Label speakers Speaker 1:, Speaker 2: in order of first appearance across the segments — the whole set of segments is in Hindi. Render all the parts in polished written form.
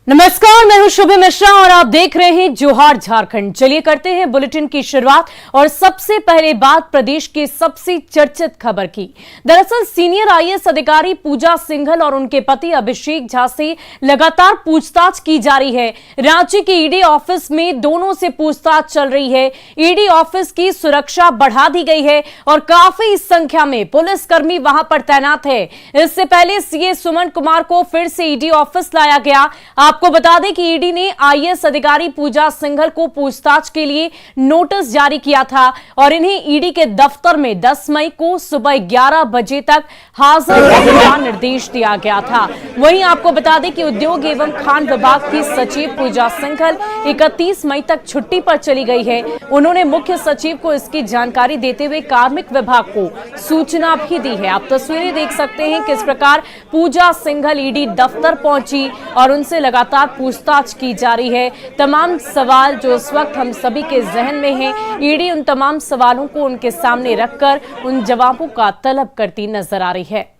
Speaker 1: नमस्कार, मैं हूं शुभ मिश्रा और आप देख रहे हैं जोहार झारखंड। चलिए करते हैं बुलेटिन की शुरुआत और सबसे पहले बात प्रदेश के सबसे चर्चित खबर की। दरअसल सीनियर आईएएस अधिकारी पूजा सिंघल और उनके पति अभिषेक झा से लगातार पूछताछ की जा रही है। रांची के ईडी ऑफिस में दोनों से पूछताछ चल रही है। ईडी ऑफिस की सुरक्षा बढ़ा दी गई है और काफी संख्या में पुलिसकर्मी वहां पर तैनात है। इससे पहले सीए सुमन कुमार को फिर से ईडी ऑफिस लाया गया। आपको बता दें कि ईडी ने आईएएस अधिकारी पूजा सिंघल को पूछताछ के लिए नोटिस जारी किया था और इन्हें ईडी के दफ्तर में 10 मई को सुबह 11 बजे तक हाजिर रहने का निर्देश दिया गया था। वहीं आपको बता दें कि उद्योग एवं खान विभाग की सचिव पूजा सिंघल 31 मई तक छुट्टी पर चली गई है। उन्होंने मुख्य सचिव को इसकी जानकारी देते हुए कार्मिक विभाग को सूचना भी दी है। आप तस्वीरें देख सकते हैं किस प्रकार पूजा सिंघल ईडी दफ्तर पहुंची और उनसे लगातार पूछताछ की जा रही है। तमाम सवाल जो इस वक्त हम सभी के जहन में हैं, ईडी उन तमाम सवालों को उनके सामने रखकर उन जवाबों का तलब करती नजर आ रही है।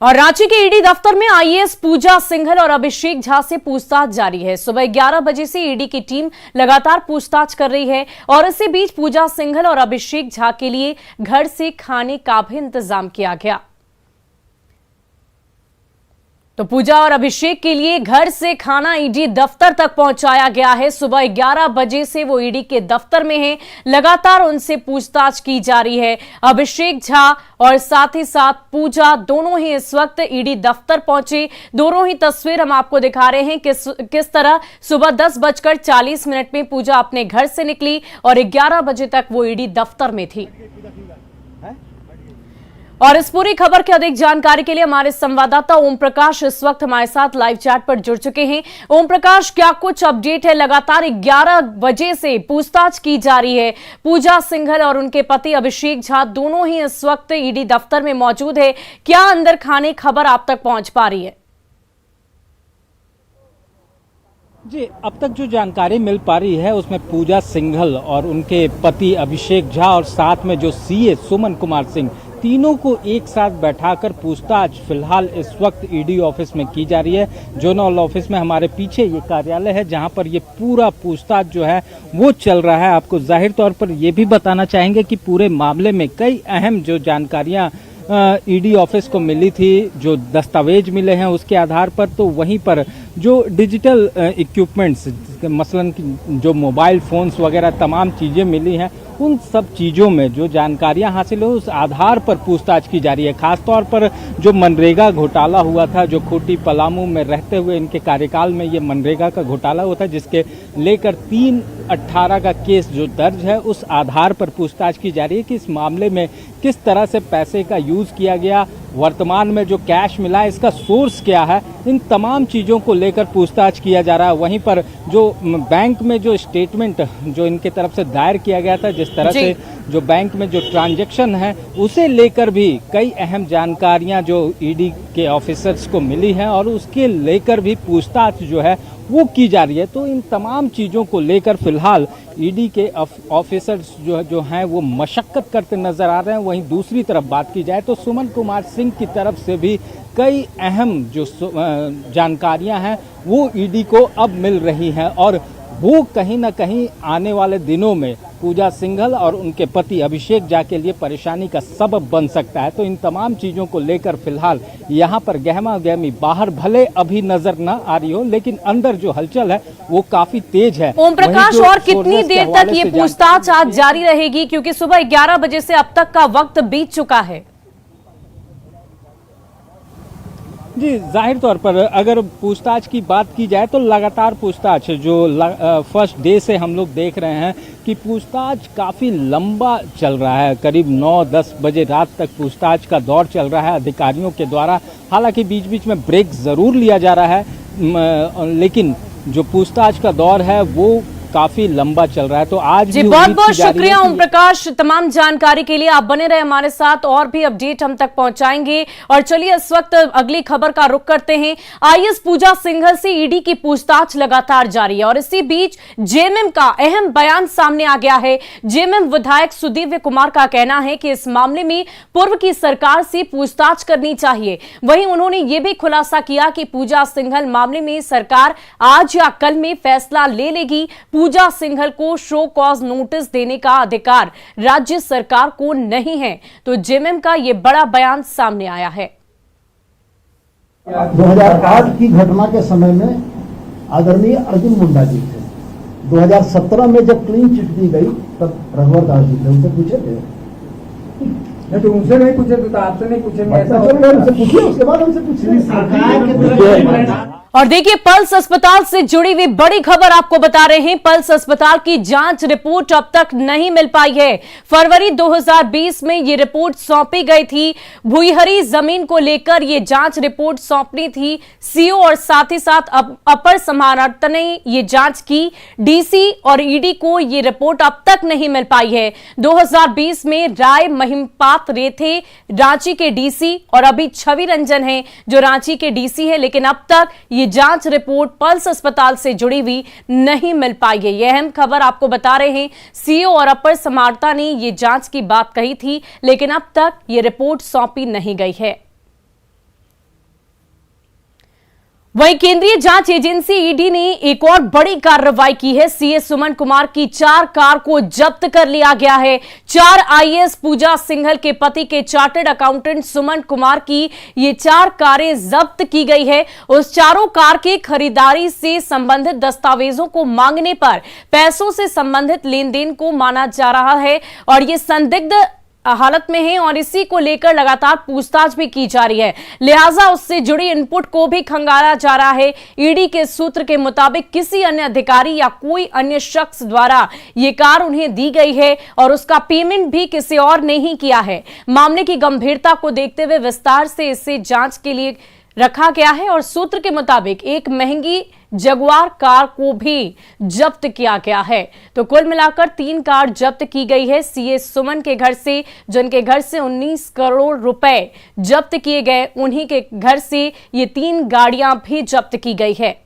Speaker 1: और रांची के ईडी दफ्तर में आईएएस पूजा सिंघल और अभिषेक झा से पूछताछ जारी है। सुबह 11 बजे से ईडी की टीम लगातार पूछताछ कर रही है और इसी बीच पूजा सिंघल और अभिषेक झा के लिए घर से खाने का भी इंतजाम किया गया। तो पूजा और अभिषेक के लिए घर से खाना ईडी दफ्तर तक पहुंचाया गया है। सुबह 11 बजे से वो ईडी के दफ्तर में हैं। लगातार उनसे पूछताछ की जा रही है। अभिषेक झा और साथ ही साथ पूजा दोनों ही इस वक्त ईडी दफ्तर पहुंचे। दोनों ही तस्वीर हम आपको दिखा रहे हैं किस तरह सुबह 10:40 में पूजा अपने घर से निकली और 11 बजे तक वो ईडी दफ्तर में थी। और इस पूरी खबर की अधिक जानकारी के लिए हमारे संवाददाता ओम प्रकाश इस वक्त हमारे साथ लाइव चैट पर जुड़ चुके हैं। ओम प्रकाश, क्या कुछ अपडेट है? लगातार 11 बजे से पूछताछ की जा रही है। पूजा सिंघल और उनके पति अभिषेक झा दोनों ही इस वक्त ईडी दफ्तर में मौजूद है। क्या अंदर खाने खबर आप तक पहुंच पा रही है?
Speaker 2: जी, अब तक जो जानकारी मिल पा रही है उसमें पूजा सिंघल और उनके पति अभिषेक झा और साथ में जो सीए सुमन कुमार सिंह, तीनों को एक साथ बैठाकर पूछताछ फिलहाल इस वक्त ईडी ऑफिस में की जा रही है। जोनल ऑफिस में हमारे पीछे ये कार्यालय है जहां पर ये पूरा पूछताछ जो है वो चल रहा है। आपको जाहिर तौर पर ये भी बताना चाहेंगे कि पूरे मामले में कई अहम जो जानकारियां ईडी ऑफिस को मिली थी, जो दस्तावेज मिले हैं उसके आधार पर, तो वहीं पर जो डिजिटल इक्विपमेंट्स मसलन जो मोबाइल फोन्स वगैरह तमाम चीज़ें मिली हैं, उन सब चीज़ों में जो जानकारियां हासिल हो उस आधार पर पूछताछ की जा रही है। खासतौर पर जो मनरेगा घोटाला हुआ था, जो खूंटी पलामू में रहते हुए इनके कार्यकाल में ये मनरेगा का घोटाला हुआ था, जिसके लेकर 3/18 का केस जो दर्ज है, उस आधार पर पूछताछ की जा रही है कि इस मामले में किस तरह से पैसे का यूज़ किया गया, वर्तमान में जो कैश मिला है इसका सोर्स क्या है, इन तमाम चीज़ों को लेकर पूछताछ किया जा रहा है। वहीं पर जो बैंक में जो स्टेटमेंट जो इनके तरफ से दायर किया गया था, जिस तरह से जो बैंक में जो ट्रांजैक्शन है उसे लेकर भी कई अहम जानकारियां जो ईडी के ऑफिसर्स को मिली हैं और उसके लेकर भी पूछताछ जो है वो की जा रही है। तो इन तमाम चीज़ों को लेकर फिलहाल ईडी के ऑफिसर्स जो हैं वो मशक्कत करते नजर आ रहे हैं। वहीं दूसरी तरफ बात की जाए तो सुमन कुमार सिंह की तरफ से भी कई अहम जो जानकारियां हैं वो ईडी को अब मिल रही हैं और वो कहीं ना कहीं आने वाले दिनों में पूजा सिंघल और उनके पति अभिषेक झा के लिए परेशानी का सबब बन सकता है। तो इन तमाम चीज़ों को लेकर फिलहाल यहाँ पर गहमा गहमी बाहर भले अभी नजर न आ रही हो, लेकिन अंदर जो हलचल है वो काफी तेज है।
Speaker 1: ओम प्रकाश, और कितनी देर तक ये पूछताछ आज जारी रहेगी, क्योंकि सुबह 11 बजे से अब तक का वक्त बीत चुका है?
Speaker 2: जी, जाहिर तौर पर अगर पूछताछ की बात की जाए तो लगातार पूछताछ जो फर्स्ट डे से हम लोग देख रहे हैं कि पूछताछ काफ़ी लंबा चल रहा है। करीब 9-10 बजे रात तक पूछताछ का दौर चल रहा है अधिकारियों के द्वारा। हालांकि बीच बीच में ब्रेक ज़रूर लिया जा रहा है, लेकिन जो पूछताछ का दौर है वो काफी लंबा चल रहा है। तो आज
Speaker 1: जी
Speaker 2: भी
Speaker 1: बहुत
Speaker 2: उम्मीद
Speaker 1: बहुत
Speaker 2: की जा रही है
Speaker 1: शुक्रिया
Speaker 2: कि
Speaker 1: ओम प्रकाश, तमाम जानकारी के लिए। आप बने रहे हमारे साथ, और भी अपडेट हम तक पहुंचाएंगे। और चलिए इस वक्त अगली खबर का रुख करते हैं। आईएएस पूजा सिंघल से ईडी की पूछताछ लगातार जारी है और इसी बीच जेएमएम का अहम बयान सामने आ गया है। जेएमएम विधायक सुदीव्य कुमार का कहना है कि इस मामले में पूर्व की सरकार से पूछताछ करनी चाहिए। वहीं उन्होंने यह भी खुलासा किया कि पूजा सिंघल मामले में सरकार आज या कल में फैसला ले लेगी। पूजा सिंघल को शो कॉज नोटिस देने का अधिकार राज्य सरकार को नहीं है। तो जेएमएम का यह बड़ा बयान सामने आया है।
Speaker 3: 2008 की घटना के समय में आदरणीय अर्जुन मुंडा जी थे। 2017 में जब क्लीन चिट दी गई तब रघुवर दास जी थे, उनसे पूछे थे?
Speaker 4: नहीं तो उनसे नहीं पूछे तो आपसे नहीं पूछेंगे।
Speaker 3: उनसे पूछिए, उसके बाद हमसे पूछिए।
Speaker 1: और देखिए पल्स अस्पताल से जुड़ी हुई बड़ी खबर आपको बता रहे हैं। पल्स अस्पताल की जांच रिपोर्ट अब तक नहीं मिल पाई है। फरवरी 2020 में ये रिपोर्ट सौंपी गई थी। भुईहरी जमीन को लेकर ये जांच रिपोर्ट सौंपनी थी सीओ और साथ ही साथ अपर समाहर्ता ने ये जांच की। डीसी और ईडी को ये रिपोर्ट अब तक नहीं मिल पाई है। 2020 में राय महिमपात रेथे रांची के डीसी और अभी छवि रंजन है जो रांची के डीसी है, लेकिन अब तक ये जांच रिपोर्ट पल्स अस्पताल से जुड़ी हुई नहीं मिल पाई है। यह अहम खबर आपको बता रहे हैं। सीओ और अपर समाहर्ता ने ये जांच की बात कही थी, लेकिन अब तक ये रिपोर्ट सौंपी नहीं गई है। वहीं केंद्रीय जांच एजेंसी ईडी ने एक और बड़ी कार्रवाई की है। सीए सुमन कुमार की 4 कार को जब्त कर लिया गया है। 4 आईएएस पूजा सिंघल के पति के चार्टर्ड अकाउंटेंट सुमन कुमार की ये 4 कारें जब्त की गई है। उस चारों कार के खरीदारी से संबंधित दस्तावेजों को मांगने पर पैसों से संबंधित लेन देन को माना जा रहा है और ये संदिग्ध हालत में है और इसी को लेकर लगातार पूछताछ भी की जा रही है। लिहाजा उससे जुड़ी इनपुट को भी खंगाला जा रहा है। ईडी के सूत्र के मुताबिक किसी अन्य अधिकारी या कोई अन्य शख्स द्वारा ये कार उन्हें दी गई है और उसका पेमेंट भी किसी और ने ही किया है। मामले की गंभीरता को देखते हुए विस्तार से इसे जांच के लिए रखा गया है और सूत्र के मुताबिक एक महंगी जगुआर कार को भी जब्त किया गया है। तो कुल मिलाकर 3 कार जब्त की गई है सीए सुमन के घर से, जिनके घर से 19 करोड़ रुपए जब्त किए गए। उन्हीं के घर से ये 3 गाड़ियां भी जब्त की गई है।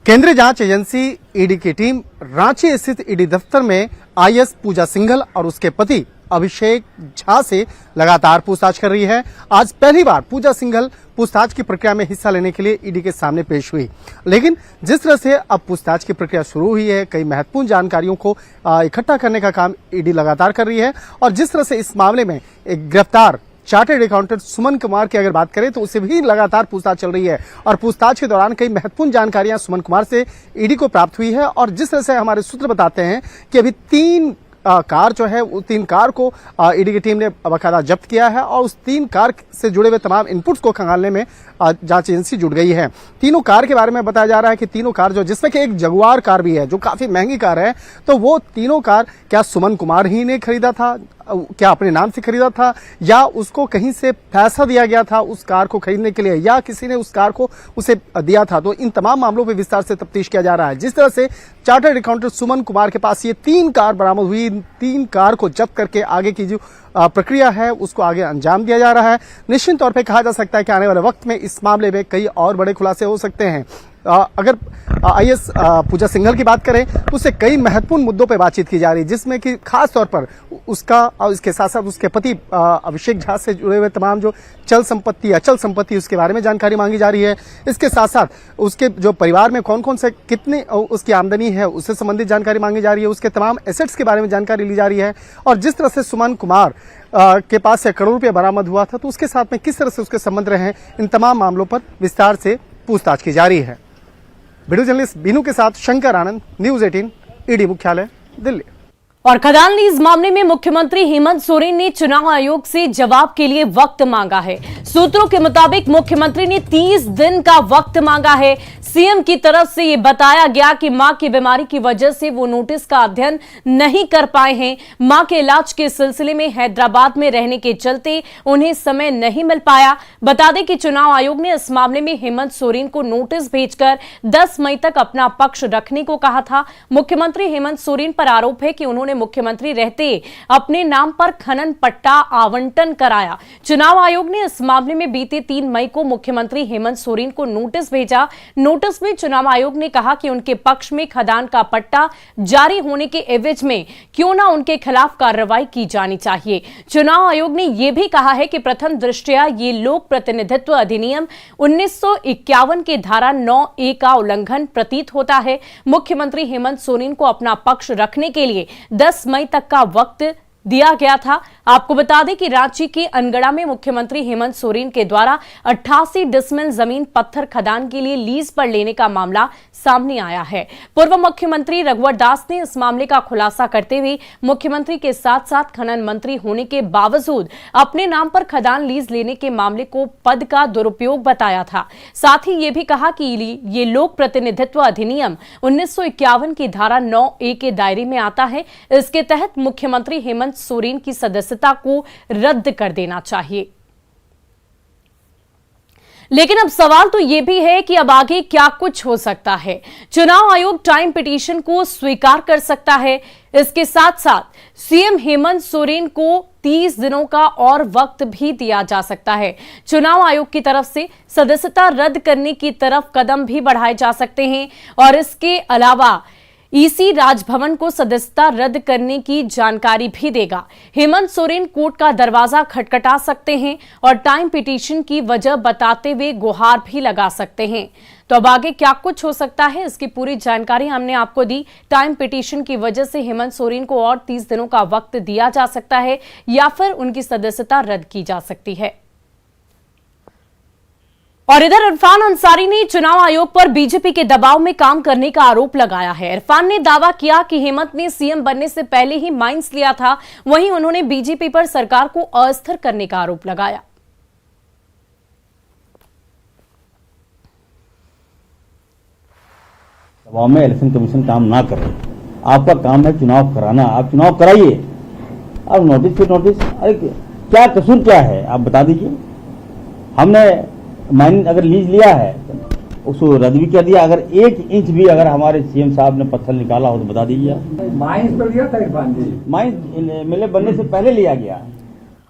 Speaker 5: केंद्रीय जांच एजेंसी ईडी की टीम रांची स्थित ईडी दफ्तर में आईएएस पूजा सिंघल और उसके पति अभिषेक झा से लगातार पूछताछ कर रही है। आज पहली बार पूजा सिंघल पूछताछ की प्रक्रिया में हिस्सा लेने के लिए ईडी के सामने पेश हुई, लेकिन जिस तरह से अब पूछताछ की प्रक्रिया शुरू हुई है, कई महत्वपूर्ण जानकारियों को इकट्ठा करने का काम ईडी लगातार कर रही है और जिस तरह से इस मामले में एक गिरफ्तार चार्टर्ड अकाउंटेंट सुमन कुमार की अगर बात करें तो उसे भी लगातार पूछताछ चल रही है और पूछताछ के दौरान कई महत्वपूर्ण जानकारियां सुमन कुमार से ईडी को प्राप्त हुई है। और जिस तरह से हमारे सूत्र बताते हैं कि अभी 3 कार जो है, वो 3 कार को ईडी की टीम ने बाकायदा जब्त किया है और उस 3 कार से जुड़े हुए तमाम इनपुट्स को खंगालने में जांच एजेंसी जुट गई है। तीनों कार के बारे में बताया जा रहा है कि तीनों कार जो, जिसमें कि एक जगुआर कार भी है जो काफी महंगी कार है, तो वो तीनों कार क्या सुमन कुमार ही ने खरीदा था, क्या अपने नाम से खरीदा था या उसको कहीं से पैसा दिया गया था उस कार को खरीदने के लिए या किसी ने उस कार को उसे दिया था। तो इन तमाम मामलों पर विस्तार से तफ्तीश किया जा रहा है। जिस तरह से चार्टर्ड अकाउंटेंट सुमन कुमार के पास ये 3 कार बरामद हुई, 3 कार को जब्त करके आगे की जो प्रक्रिया है उसको आगे अंजाम दिया जा रहा है। निश्चित तौर पे कहा जा सकता है कि आने वाले वक्त में इस मामले में कई और बड़े खुलासे हो सकते हैं। अगर आईएएस पूजा सिंघल की बात करें तो उससे कई महत्वपूर्ण मुद्दों पर बातचीत की जा रही है, जिसमें कि खास तौर पर उसका और इसके साथ साथ उसके पति अभिषेक झा से जुड़े हुए तमाम जो चल संपत्ति, अचल संपत्ति, उसके बारे में जानकारी मांगी जा रही है। इसके साथ साथ उसके जो परिवार में कौन कौन से कितनी उसकी आमदनी है उससे संबंधित जानकारी मांगी जा रही है, उसके तमाम एसेट्स के बारे में जानकारी ली जा रही है और जिस तरह से सुमन कुमार के पास से करोड़ रुपया बरामद हुआ था तो उसके साथ में किस तरह से उसके संबंध रहे हैं, इन तमाम मामलों पर विस्तार से पूछताछ की जा रही है। वीडियो जर्नलिस्ट बीनू के साथ शंकर आनंद, न्यूज़ 18, ईडी मुख्यालय, दिल्ली।
Speaker 1: और खदान लीज मामले में मुख्यमंत्री हेमंत सोरेन ने चुनाव आयोग से जवाब के लिए वक्त मांगा है। सूत्रों के मुताबिक मुख्यमंत्री ने 30 दिन का वक्त मांगा है। सीएम की तरफ से यह बताया गया कि मां की बीमारी की वजह से वो नोटिस का अध्ययन नहीं कर पाए हैं। मां के इलाज के सिलसिले में हैदराबाद में रहने के चलते उन्हें समय नहीं मिल पाया। बता दें कि चुनाव आयोग ने इस मामले में हेमंत सोरेन को नोटिस भेजकर 10 मई तक अपना पक्ष रखने को कहा था। मुख्यमंत्री हेमंत सोरेन पर आरोप है कि उन्होंने मुख्यमंत्री रहते अपने नाम पर खनन पट्टा आवंटन कराया। चुनाव आयोग ने इस मामले में बीते 3 मई को मुख्यमंत्री हेमंत सोरेन को नोटिस भेजा। नोटिस में चुनाव आयोग ने कहा कि उनके पक्ष में खदान का पट्टा जारी होने के एवज में क्यों ना उनके खिलाफ कार्रवाई की जानी चाहिए। चुनाव आयोग ने यह भी कहा है कि प्रथम दृष्टया ये लोक प्रतिनिधित्व अधिनियम 1951 के धारा 9A का उल्लंघन प्रतीत होता है। मुख्यमंत्री हेमंत सोरेन को अपना पक्ष रखने के लिए 10 मई तक का वक्त दिया गया था। आपको बता दें कि रांची के अनगढ़ा में मुख्यमंत्री हेमंत सोरेन के द्वारा 88 डिसमिल जमीन पत्थर खदान के लिए लीज पर लेने का मामला सामने आया है। पूर्व मुख्यमंत्री रघुवर दास ने इस मामले का खुलासा करते हुए मुख्यमंत्री के साथ साथ खनन मंत्री होने के बावजूद अपने नाम पर खदान लीज लेने के मामले को पद का दुरुपयोग बताया था। साथ ही ये भी कहा कि ये लोक प्रतिनिधित्व अधिनियम 1951 की धारा 9A के दायरे में आता है। इसके तहत मुख्यमंत्री हेमंत सोरेन की सदस्यता को रद्द कर देना चाहिए। लेकिन अब सवाल तो यह भी है कि अब आगे क्या कुछ हो सकता है। चुनाव आयोग टाइम पिटीशन को स्वीकार कर सकता है। इसके साथ साथ सीएम हेमंत सोरेन को 30 दिनों का और वक्त भी दिया जा सकता है। चुनाव आयोग की तरफ से सदस्यता रद्द करने की तरफ कदम भी बढ़ाए जा सकते हैं और इसके अलावा ईसी राजभवन को सदस्यता रद्द करने की जानकारी भी देगा। हेमंत सोरेन कोर्ट का दरवाजा खटखटा सकते हैं और टाइम पिटीशन की वजह बताते हुए गुहार भी लगा सकते हैं। तो अब आगे क्या कुछ हो सकता है, इसकी पूरी जानकारी हमने आपको दी। टाइम पिटीशन की वजह से हेमंत सोरेन को और 30 दिनों का वक्त दिया जा सकता है या फिर उनकी सदस्यता रद्द की जा सकती है। और इधर इरफान अंसारी ने चुनाव आयोग पर बीजेपी के दबाव में काम करने का आरोप लगाया है। इरफान ने दावा किया कि हेमंत ने सीएम बनने से पहले ही माइंस लिया था। वहीं उन्होंने बीजेपी पर सरकार को अस्थिर करने का आरोप लगाया।
Speaker 6: दबाव में इलेक्शन कमीशन काम ना करे। आपका काम है चुनाव कराना, आप चुनाव कराइए। अब नोटिस पे नोटिस, अरे क्या कसूर क्या है आप बता दीजिए। हमने माइन अगर लीज लिया है उसको रद्द भी कर दिया। अगर 1 इंच भी अगर हमारे सीएम साहब ने पत्थर निकाला हो तो बता दीजिए।
Speaker 4: माइंस पर लिया था इरफान जी,
Speaker 6: माइन मेले बनने से पहले लिया गया।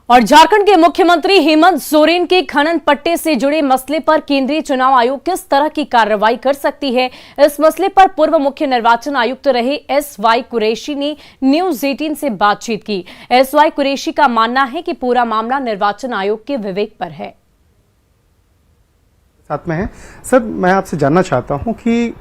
Speaker 1: और झारखंड के मुख्यमंत्री हेमंत सोरेन के खनन पट्टे से जुड़े मसले पर केंद्रीय चुनाव आयोग किस तरह की कार्रवाई कर सकती है, इस मसले पर पूर्व मुख्य निर्वाचन आयुक्त रहे एसवाई कुरैशी ने न्यूज 18 से बातचीत की। एसवाई कुरैशी का मानना है कि पूरा मामला निर्वाचन आयोग के विवेक पर है।
Speaker 5: साथ में है सर, मैं आपसे जानना चाहता हूं कि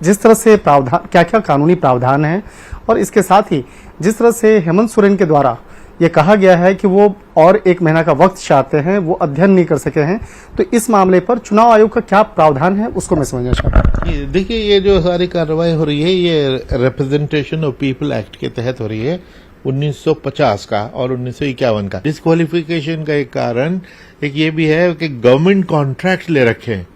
Speaker 5: जिस तरह से प्रावधान, क्या क्या कानूनी प्रावधान है और इसके साथ ही जिस तरह से हेमंत सोरेन के द्वारा ये कहा गया है कि वो और 1 महीना का वक्त चाहते हैं, वो अध्ययन नहीं कर सके हैं, तो इस मामले पर चुनाव आयोग का क्या प्रावधान है उसको मैं समझना चाहता हूँ।
Speaker 7: देखिए, ये जो सारी कार्रवाई हो रही है ये रिप्रेजेंटेशन ऑफ पीपल एक्ट के तहत हो रही है 1950 का और 1951 का। डिस्क्वालिफिकेशन का एक कारण एक ये भी है कि गवर्नमेंट कॉन्ट्रैक्ट ले रखे हैं।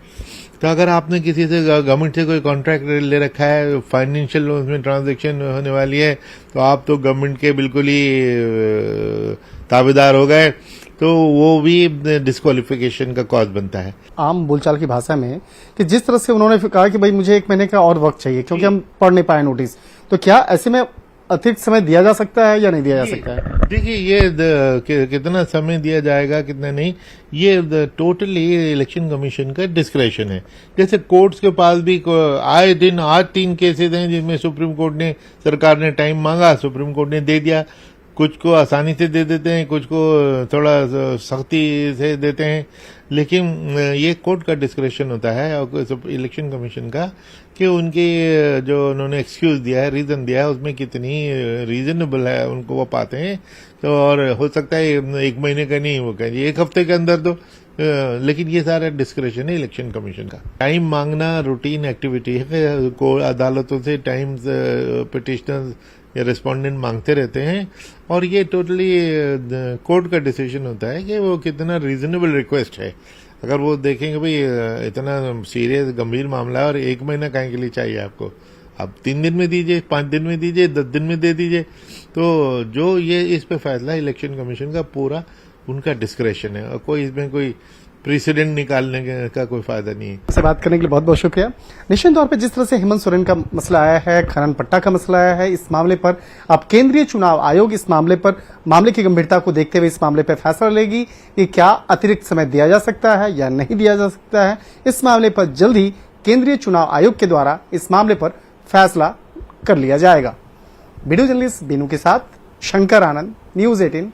Speaker 7: तो अगर आपने किसी से गवर्नमेंट से कोई कॉन्ट्रैक्ट ले रखा है, फाइनेंशियल उसमें ट्रांजैक्शन होने वाली है, तो आप तो गवर्नमेंट के बिल्कुल ही ताबेदार हो गए, तो वो भी डिस्क्वालिफिकेशन का कॉज बनता है।
Speaker 5: आम बोलचाल की भाषा में कि जिस तरह से उन्होंने कहा कि भाई मुझे 1 महीने का और वक्त चाहिए क्योंकि हम पढ़ नहीं पाए नोटिस, तो क्या ऐसे में अतिरिक्त समय दिया जा सकता है या नहीं दिया जा सकता है?
Speaker 7: देखिए, ये कितना समय दिया जाएगा कितना नहीं, ये टोटली इलेक्शन कमीशन का डिस्क्रेशन है। जैसे कोर्ट्स के पास भी आए दिन आज 3 केसेस हैं जिसमें सुप्रीम कोर्ट ने, सरकार ने टाइम मांगा, सुप्रीम कोर्ट ने दे दिया। कुछ को आसानी से दे देते हैं, कुछ को थोड़ा सख्ती से देते हैं, लेकिन ये कोर्ट का डिस्क्रेशन होता है और इलेक्शन कमीशन का कि उनकी जो उन्होंने एक्सक्यूज दिया है, रीजन दिया है, उसमें कितनी रीजनेबल है उनको वो पाते हैं। तो और हो सकता है 1 महीने का नहीं, वो कहेंगे 1 हफ्ते के अंदर दो, लेकिन ये सारा डिस्क्रिप्शन है इलेक्शन कमीशन का। टाइम मांगना रूटीन एक्टिविटी है, को अदालतों से टाइम पिटिशनर या रिस्पोंडेंट मांगते रहते हैं, और ये टोटली कोर्ट का डिसीजन होता है कि वो कितना रीजनेबल रिक्वेस्ट है। अगर वो देखेंगे भाई इतना सीरियस गंभीर मामला है और 1 महीना काहे के लिए चाहिए आपको, आप 3 दिन में दीजिए, 5 दिन में दीजिए, 10 दिन में दे दीजिए। तो जो ये इस पे फैसला इलेक्शन कमीशन का पूरा उनका डिस्क्रेशन है, और कोई इसमें कोई प्रेसिडेंट निकालने का कोई फायदा नहीं है।
Speaker 5: से बात करने के लिए बहुत बहुत शुक्रिया। निश्चित तौर पर जिस तरह से हेमंत सोरेन का मसला आया है, खनन पट्टा का मसला आया है, इस मामले पर अब केंद्रीय चुनाव आयोग इस मामले पर मामले की गंभीरता को देखते हुए इस मामले पर फैसला लेगी कि क्या अतिरिक्त समय दिया जा सकता है या नहीं दिया जा सकता है। इस मामले पर जल्द ही केंद्रीय चुनाव आयोग के द्वारा इस मामले पर फैसला कर लिया जाएगा। वीडियो जर्नलिस्ट बीनू के साथ शंकर आनंद, न्यूज़ 18।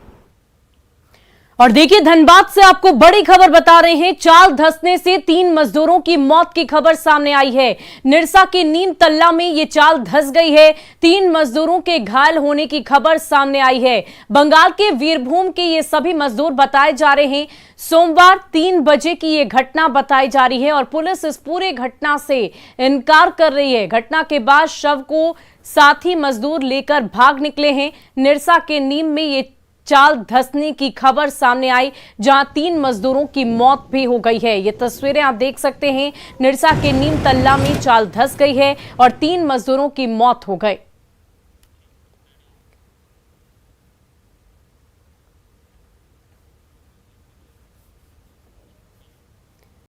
Speaker 1: और देखिए, धनबाद से आपको बड़ी खबर बता रहे हैं। चाल धंसने से 3 मजदूरों की मौत की खबर सामने आई है। निरसा के नीम तल्ला में ये चाल धंस गई है। 3 मजदूरों के घायल होने की खबर सामने आई है। बंगाल के वीरभूम के ये सभी मजदूर बताए जा रहे हैं। सोमवार 3 बजे की ये घटना बताई जा रही है और पुलिस इस पूरे घटना से इनकार कर रही है। घटना के बाद शव को साथी मजदूर लेकर भाग निकले हैं। निरसा के नीम में ये चाल धंसने की खबर सामने आई, जहां 3 मजदूरों की मौत भी हो गई है। ये तस्वीरें आप देख सकते हैं। निरसा के नीम तल्ला में चाल धंस गई है और 3 मजदूरों की मौत हो गई।